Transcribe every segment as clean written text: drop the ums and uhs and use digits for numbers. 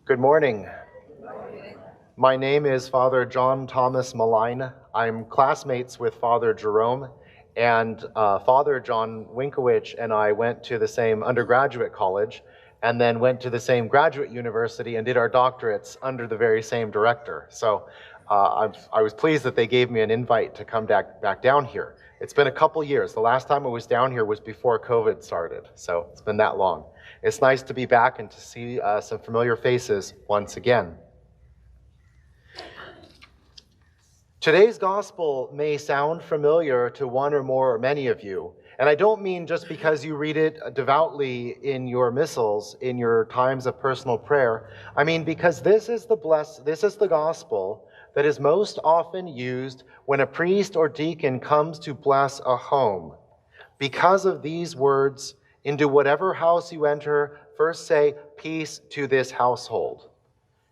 Good morning. My name is Father John Thomas Mellein. I'm classmates with Father Jerome, and Father John Winkowicz and I went to the same undergraduate college and then went to the same graduate university and did our doctorates under the very same director. So I was pleased that they gave me an invite to come back down here. It's been a couple years. The last time I was down here was before COVID started, so it's been that long. It's nice to be back and to see some familiar faces once again. Today's gospel may sound familiar to one or more or many of you, and I don't mean just because you read it devoutly in your missals, in your times of personal prayer. I mean because this is the gospel that is most often used when a priest or deacon comes to bless a home. Because of these words, into whatever house you enter, first say, "Peace to this household."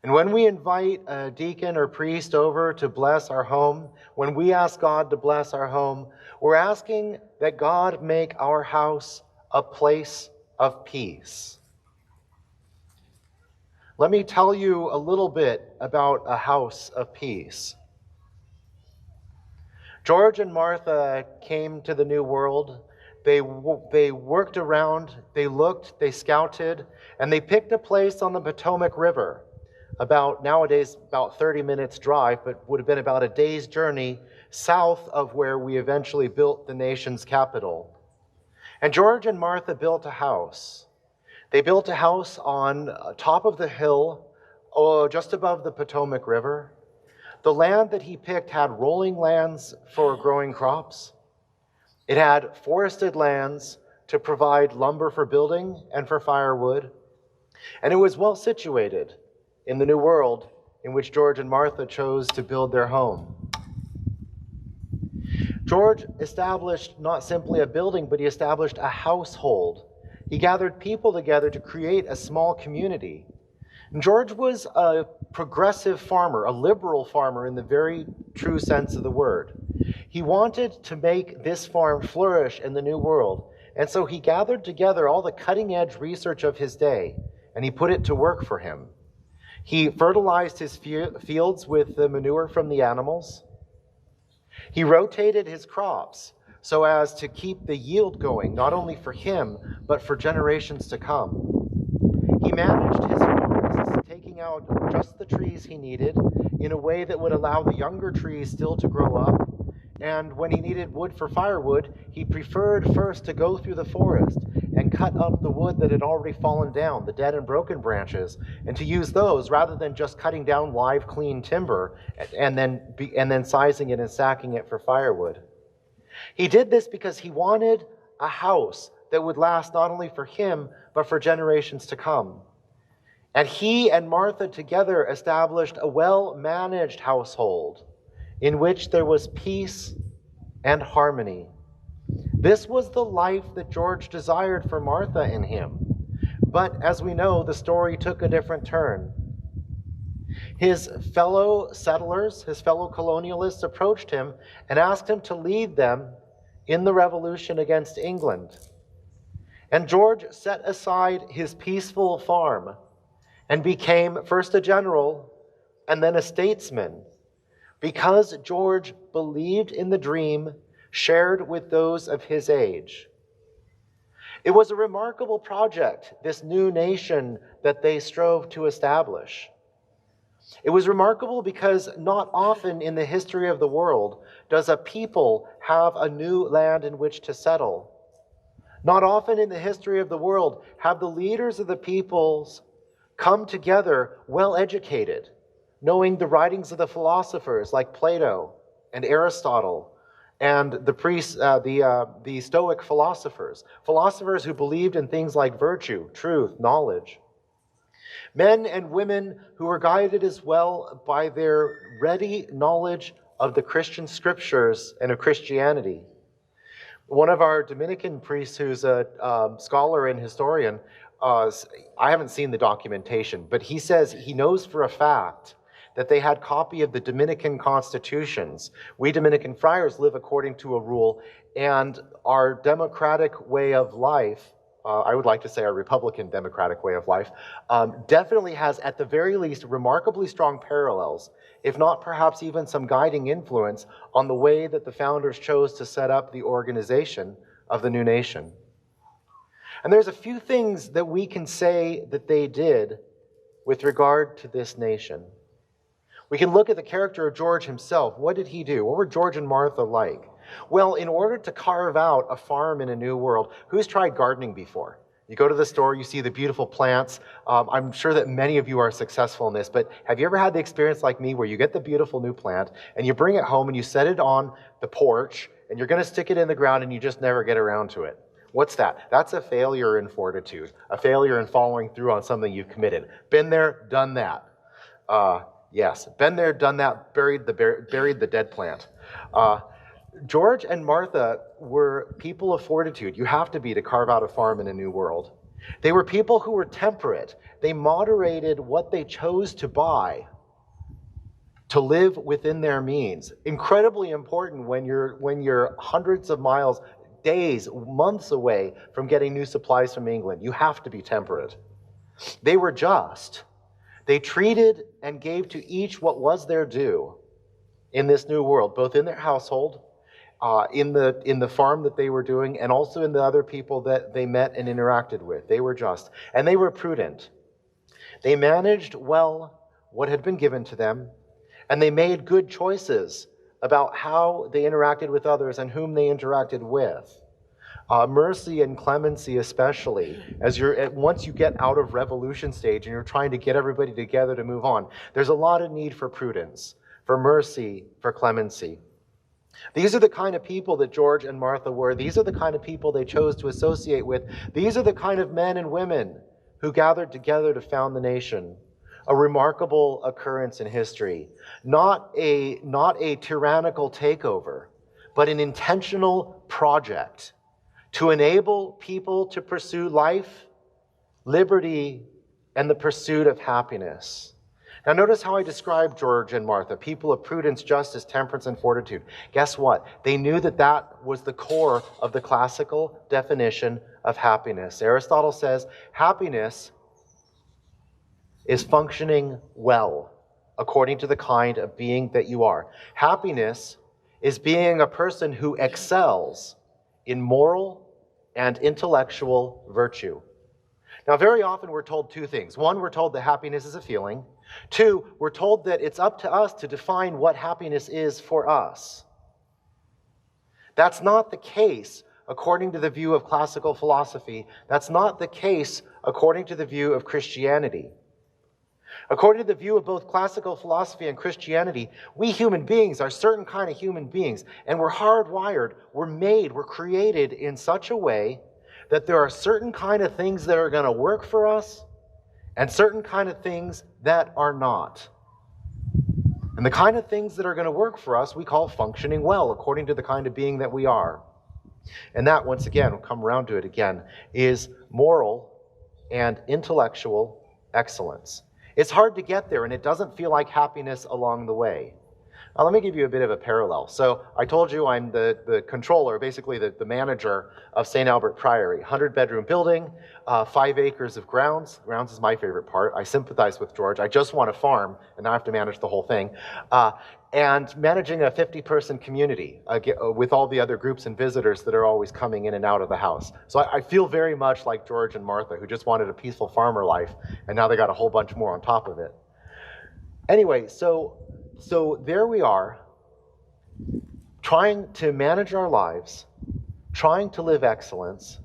And when we invite a deacon or priest over to bless our home, when we ask God to bless our home, we're asking that God make our house a place of peace. Let me tell you a little bit about a house of peace. George and Martha came to the New World. They worked around, they looked, they scouted, and they picked a place on the Potomac River. Nowadays, about 30 minutes drive, but would have been about a day's journey south of where we eventually built the nation's capital. And George and Martha built a house. They built a house on top of the hill, just above the Potomac River. The land that he picked had rolling lands for growing crops. It had forested lands to provide lumber for building and for firewood. And it was well situated in the New World in which George and Martha chose to build their home. George established not simply a building, but he established a household. He gathered people together to create a small community. And George was a progressive farmer, a liberal farmer in the very true sense of the word. He wanted to make this farm flourish in the New World, and so he gathered together all the cutting-edge research of his day, and he put it to work for him. He fertilized his fields with the manure from the animals. He rotated his crops so as to keep the yield going, not only for him, but for generations to come. He managed his forests, taking out just the trees he needed in a way that would allow the younger trees still to grow up. And when he needed wood for firewood, he preferred first to go through the forest and cut up the wood that had already fallen down, the dead and broken branches, and to use those rather than just cutting down live, clean timber and then sizing it and sacking it for firewood. He did this because he wanted a house that would last not only for him, but for generations to come. And he and Martha together established a well-managed household in which there was peace and harmony. This was the life that George desired for Martha and him. But as we know, the story took a different turn. His fellow settlers, his fellow colonialists approached him and asked him to lead them in the revolution against England. And George set aside his peaceful farm and became first a general and then a statesman, because George believed in the dream shared with those of his age. It was a remarkable project, this new nation that they strove to establish. It was remarkable because not often in the history of the world does a people have a new land in which to settle. Not often in the history of the world have the leaders of the peoples come together well-educated, knowing the writings of the philosophers like Plato and Aristotle and the Stoic philosophers who believed in things like virtue, truth, knowledge. Men and women who were guided as well by their ready knowledge of the Christian scriptures and of Christianity. One of our Dominican priests, who's a scholar and historian, I haven't seen the documentation, but he says he knows for a fact that they had copy of the Dominican constitutions. We Dominican friars live according to a rule, and our democratic way of life I would like to say our Republican democratic way of life, definitely has at the very least remarkably strong parallels, if not perhaps even some guiding influence on the way that the founders chose to set up the organization of the new nation. And there's a few things that we can say that they did with regard to this nation. We can look at the character of George himself. What did he do? What were George and Martha like? Well, in order to carve out a farm in a new world, who's tried gardening before? You go to the store, you see the beautiful plants. I'm sure that many of you are successful in this, but have you ever had the experience like me where you get the beautiful new plant and you bring it home and you set it on the porch and you're going to stick it in the ground and you just never get around to it? What's that? That's a failure in fortitude, a failure in following through on something you've committed. Been there, done that. Yes, been there, done that, buried the dead plant. George and Martha were people of fortitude. You have to be to carve out a farm in a new world. They were people who were temperate. They moderated what they chose to buy to live within their means. Incredibly important when you're hundreds of miles, days, months away from getting new supplies from England. You have to be temperate. They were just. They treated and gave to each what was their due in this new world, both in their household, in the farm that they were doing, and also in the other people that they met and interacted with. They were just, and they were prudent. They managed well what had been given to them, and they made good choices about how they interacted with others and whom they interacted with. Mercy and clemency especially, once you get out of revolution stage and you're trying to get everybody together to move on, there's a lot of need for prudence, for mercy, for clemency. These are the kind of people that George and Martha were. These are the kind of people they chose to associate with. These are the kind of men and women who gathered together to found the nation. A remarkable occurrence in history. Not a tyrannical takeover, but an intentional project to enable people to pursue life, liberty, and the pursuit of happiness. Now notice how I described George and Martha, people of prudence, justice, temperance, and fortitude. Guess what? They knew that that was the core of the classical definition of happiness. Aristotle says happiness is functioning well according to the kind of being that you are. Happiness is being a person who excels in moral and intellectual virtue. Now, very often we're told two things. One, we're told that happiness is a feeling. Two, we're told that it's up to us to define what happiness is for us. That's not the case according to the view of classical philosophy. That's not the case according to the view of Christianity. According to the view of both classical philosophy and Christianity, we human beings are certain kind of human beings, and we're hardwired, we're created in such a way that there are certain kind of things that are going to work for us and certain kind of things that are not. And the kind of things that are going to work for us we call functioning well according to the kind of being that we are. And that, once again, we'll come around to it again, is moral and intellectual excellence. It's hard to get there, and it doesn't feel like happiness along the way. Now, let me give you a bit of a parallel. So I told you I'm the controller, basically the manager of St. Albert Priory, 100-bedroom building, 5 acres of grounds. Grounds is my favorite part. I sympathize with George. I just want a farm, and now I have to manage the whole thing. And managing a 50-person community with all the other groups and visitors that are always coming in and out of the house. So I feel very much like George and Martha, who just wanted a peaceful farmer life, and now they got a whole bunch more on top of it. Anyway, so there we are, trying to manage our lives, trying to live excellence.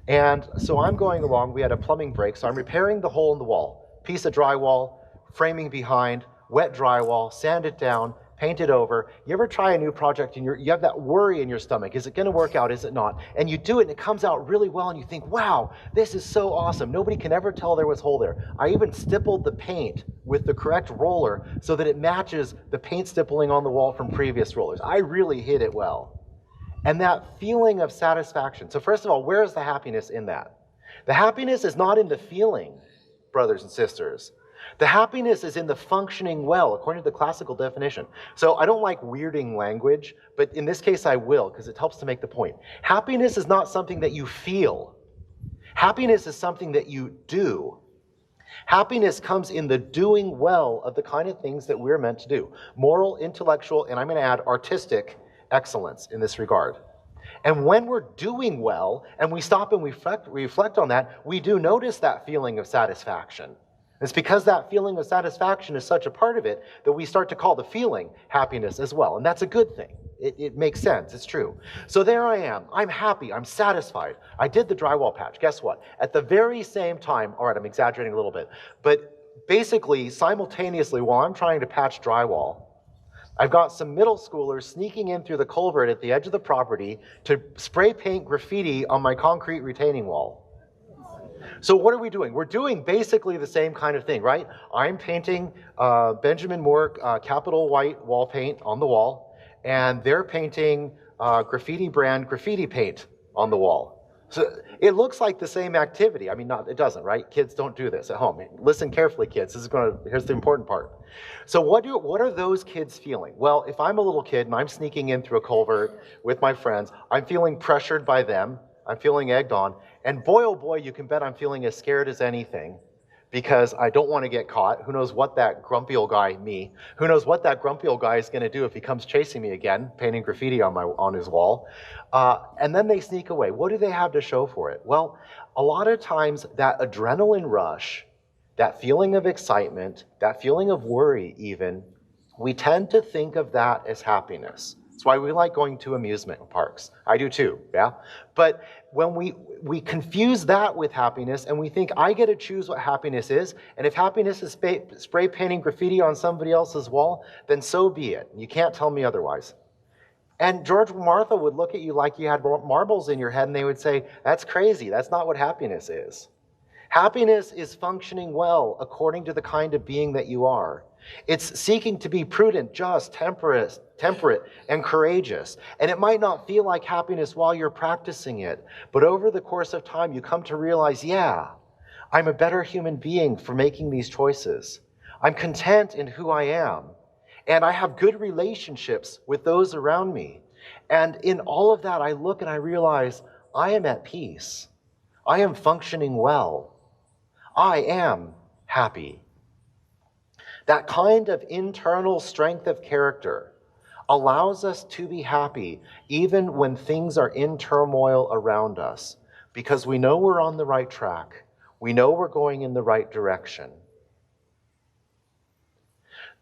And so I'm going along, we had a plumbing break, so I'm repairing the hole in the wall. Piece of drywall, framing behind, wet drywall, sand it down, paint it over. You ever try a new project and you have that worry in your stomach? Is it going to work out? Is it not? And you do it and it comes out really well and you think, wow, this is so awesome. Nobody can ever tell there was hole there. I even stippled the paint with the correct roller so that it matches the paint stippling on the wall from previous rollers. I really hit it well. And that feeling of satisfaction. So first of all, where is the happiness in that? The happiness is not in the feeling, brothers and sisters. The happiness is in the functioning well, according to the classical definition. So I don't like weirding language, but in this case I will, because it helps to make the point. Happiness is not something that you feel. Happiness is something that you do. Happiness comes in the doing well of the kind of things that we're meant to do. Moral, intellectual, and I'm going to add artistic excellence in this regard. And when we're doing well and we stop and we reflect on that, we do notice that feeling of satisfaction. It's because that feeling of satisfaction is such a part of it that we start to call the feeling happiness as well. And that's a good thing. It makes sense. It's true. So there I am. I'm happy. I'm satisfied. I did the drywall patch. Guess what? At the very same time, all right, I'm exaggerating a little bit, but basically simultaneously while I'm trying to patch drywall, I've got some middle schoolers sneaking in through the culvert at the edge of the property to spray paint graffiti on my concrete retaining wall. So what are we doing? We're doing basically the same kind of thing, right? I'm painting Benjamin Moore Capital White wall paint on the wall, and they're painting graffiti brand graffiti paint on the wall. So it looks like the same activity. I mean, it doesn't, right? Kids don't do this at home. Listen carefully, kids. Here's the important part. So what are those kids feeling? Well, if I'm a little kid and I'm sneaking in through a culvert with my friends, I'm feeling pressured by them. I'm feeling egged on. And boy, oh boy, you can bet I'm feeling as scared as anything because I don't want to get caught. Who knows what that grumpy old guy, who knows what that grumpy old guy is going to do if he comes chasing me again, painting graffiti on his wall. And then they sneak away. What do they have to show for it? Well, a lot of times that adrenaline rush, that feeling of excitement, that feeling of worry even, we tend to think of that as happiness. That's why we like going to amusement parks. I do too, yeah? But when we confuse that with happiness and we think I get to choose what happiness is, and if happiness is spray painting graffiti on somebody else's wall, then so be it. You can't tell me otherwise. And George and Martha would look at you like you had marbles in your head and they would say, that's crazy, that's not what happiness is. Happiness is functioning well according to the kind of being that you are. It's seeking to be prudent, just, temperate, and courageous. And it might not feel like happiness while you're practicing it, but over the course of time, you come to realize, yeah, I'm a better human being for making these choices. I'm content in who I am, and I have good relationships with those around me. And in all of that, I look and I realize I am at peace. I am functioning well. I am happy. That kind of internal strength of character allows us to be happy even when things are in turmoil around us, because we know we're on the right track. We know we're going in the right direction.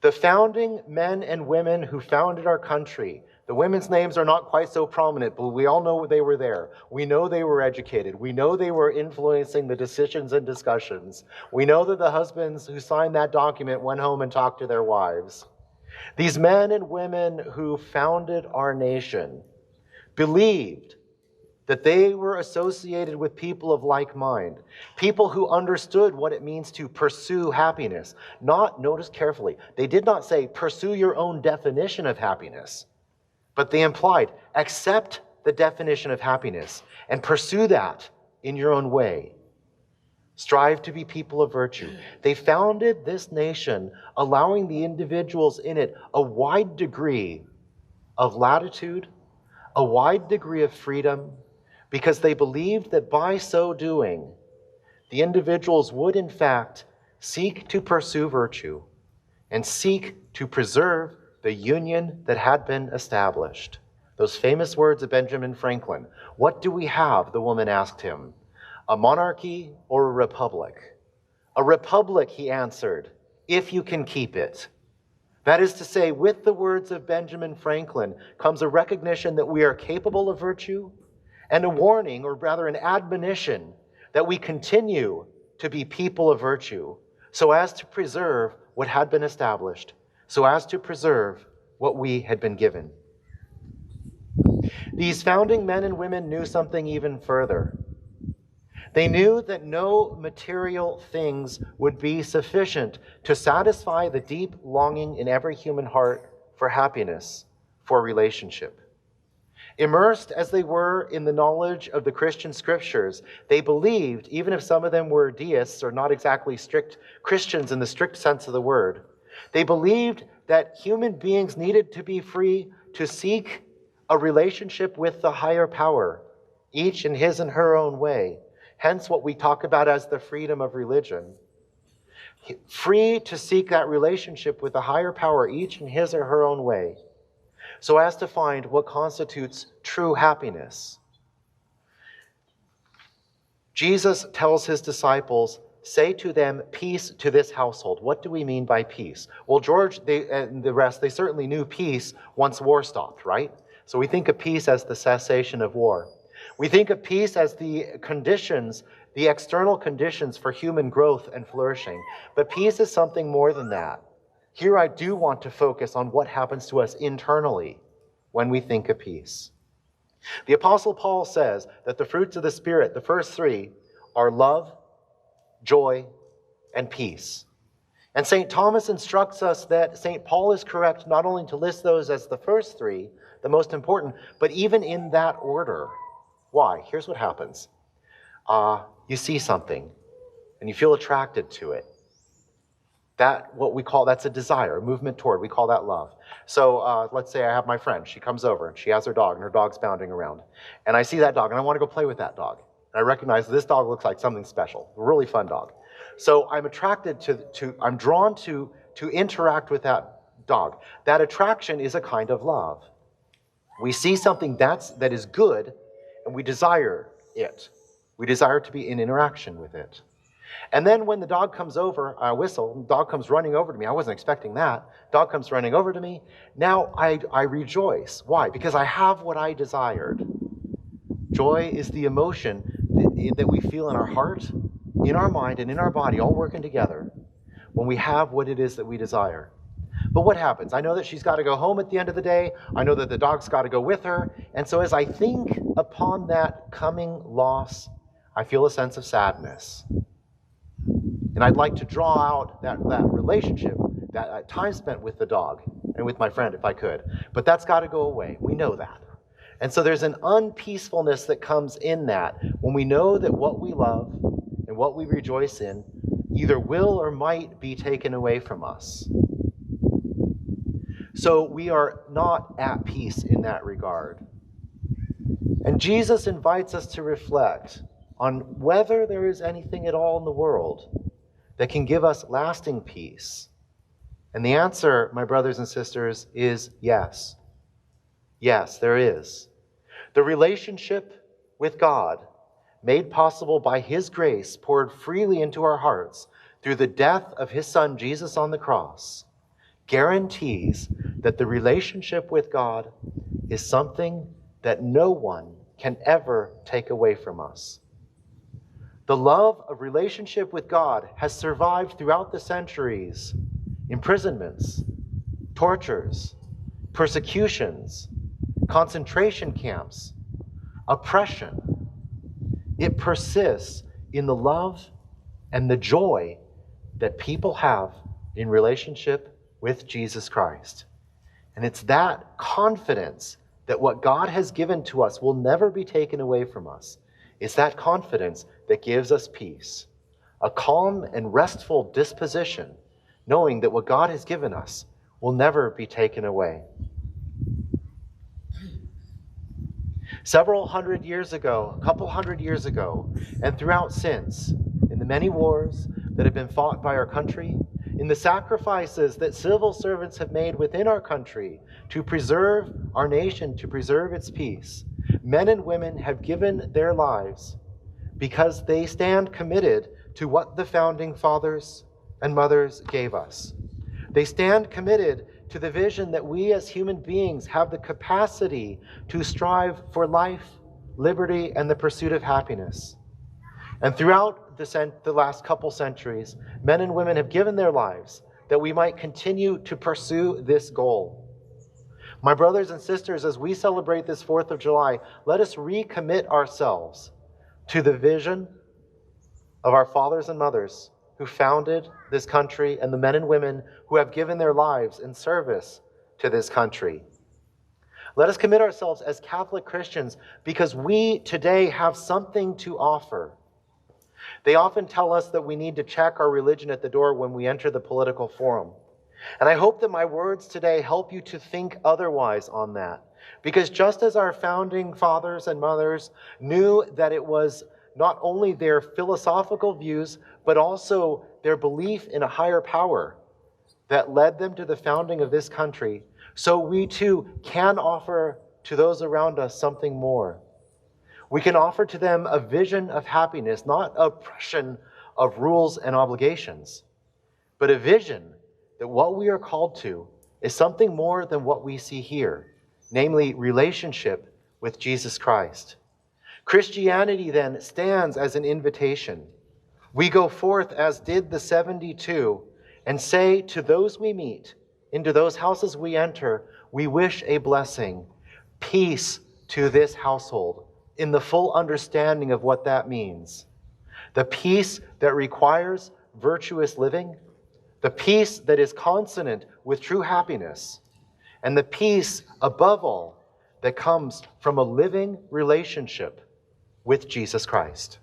The founding men and women who founded our country, the women's names are not quite so prominent, but we all know they were there. We know they were educated. We know they were influencing the decisions and discussions. We know that the husbands who signed that document went home and talked to their wives. These men and women who founded our nation believed that they were associated with people of like mind, people who understood what it means to pursue happiness. Notice carefully, they did not say, pursue your own definition of happiness, but they implied, accept the definition of happiness and pursue that in your own way. Strive to be people of virtue. They founded this nation, allowing the individuals in it a wide degree of latitude, a wide degree of freedom, because they believed that by so doing, the individuals would in fact seek to pursue virtue and seek to preserve the union that had been established. Those famous words of Benjamin Franklin. What do we have? The woman asked him. A monarchy or a republic? A republic, he answered, if you can keep it. That is to say, with the words of Benjamin Franklin comes a recognition that we are capable of virtue, and a warning, or rather an admonition, that we continue to be people of virtue, so as to preserve what had been established, so as to preserve what we had been given. These founding men and women knew something even further. They knew that no material things would be sufficient to satisfy the deep longing in every human heart for happiness, for relationship. Immersed as they were in the knowledge of the Christian scriptures, they believed, even if some of them were deists or not exactly strict Christians in the strict sense of the word, they believed that human beings needed to be free to seek a relationship with the higher power, each in his and her own way, hence what we talk about as the freedom of religion. Free to seek that relationship with the higher power, each in his or her own way, so as to find what constitutes true happiness. Jesus tells his disciples, say to them, peace to this household. What do we mean by peace? Well, George and the rest, they certainly knew peace once war stopped, right? So we think of peace as the cessation of war. We think of peace as the conditions, the external conditions for human growth and flourishing. But peace is something more than that. Here I do want to focus on what happens to us internally when we think of peace. The Apostle Paul says that the fruits of the Spirit, the first three, are love, joy, and peace. And St. Thomas instructs us that St. Paul is correct not only to list those as the first three, the most important, but even in that order. Why? Here's what happens. You see something, and you feel attracted to it. That's a desire, a movement toward. We call that love. So let's say I have my friend. She comes over, and she has her dog, and her dog's bounding around. And I see that dog, and I want to go play with that dog. And I recognize this dog looks like something special, a really fun dog. So I'm attracted I'm drawn to interact with that dog. That attraction is a kind of love. We see something that is good, and we desire it. We desire to be in interaction with it. And then when the dog comes over, I whistle, the dog comes running over to me. I wasn't expecting that. Dog comes running over to me. Now I rejoice. Why? Because I have what I desired. Joy is the emotion that we feel in our heart, in our mind, and in our body, all working together when we have what it is that we desire. But what happens? I know that she's got to go home at the end of the day. I know that the dog's got to go with her. And so as I think upon that coming loss, I feel a sense of sadness. And I'd like to draw out that relationship, that time spent with the dog and with my friend if I could. But that's got to go away. We know that. And so there's an unpeacefulness that comes in that when we know that what we love and what we rejoice in either will or might be taken away from us. So we are not at peace in that regard. And Jesus invites us to reflect on whether there is anything at all in the world that can give us lasting peace. And the answer, my brothers and sisters, is yes. Yes, there is. The relationship with God, made possible by His grace, poured freely into our hearts through the death of His Son, Jesus, on the cross, guarantees that the relationship with God is something that no one can ever take away from us. The love of relationship with God has survived throughout the centuries. Imprisonments, tortures, persecutions, concentration camps, oppression. It persists in the love and the joy that people have in relationship with Jesus Christ. And it's that confidence that what God has given to us will never be taken away from us. It's that confidence that gives us peace, a calm and restful disposition, knowing that what God has given us will never be taken away. Several hundred years ago, a couple hundred years ago, and throughout since, in the many wars that have been fought by our country, in the sacrifices that civil servants have made within our country to preserve our nation, to preserve its peace, men and women have given their lives because they stand committed to what the founding fathers and mothers gave us. They stand committed to the vision that we as human beings have the capacity to strive for life, liberty, and the pursuit of happiness. And throughout the last couple centuries, men and women have given their lives that we might continue to pursue this goal. My brothers and sisters, as we celebrate this 4th of July, let us recommit ourselves to the vision of our fathers and mothers who founded this country and the men and women who have given their lives in service to this country. Let us commit ourselves as Catholic Christians because we today have something to offer. They often tell us that we need to check our religion at the door when we enter the political forum. And I hope that my words today help you to think otherwise on that. Because just as our founding fathers and mothers knew that it was not only their philosophical views, but also their belief in a higher power that led them to the founding of this country, so we too can offer to those around us something more. We can offer to them a vision of happiness, not oppression of rules and obligations, but a vision that what we are called to is something more than what we see here, namely relationship with Jesus Christ. Christianity then stands as an invitation. We go forth as did the 72 and say to those we meet, into those houses we enter, we wish a blessing, peace to this household, in the full understanding of what that means. The peace that requires virtuous living, the peace that is consonant with true happiness, and the peace, above all, that comes from a living relationship with Jesus Christ.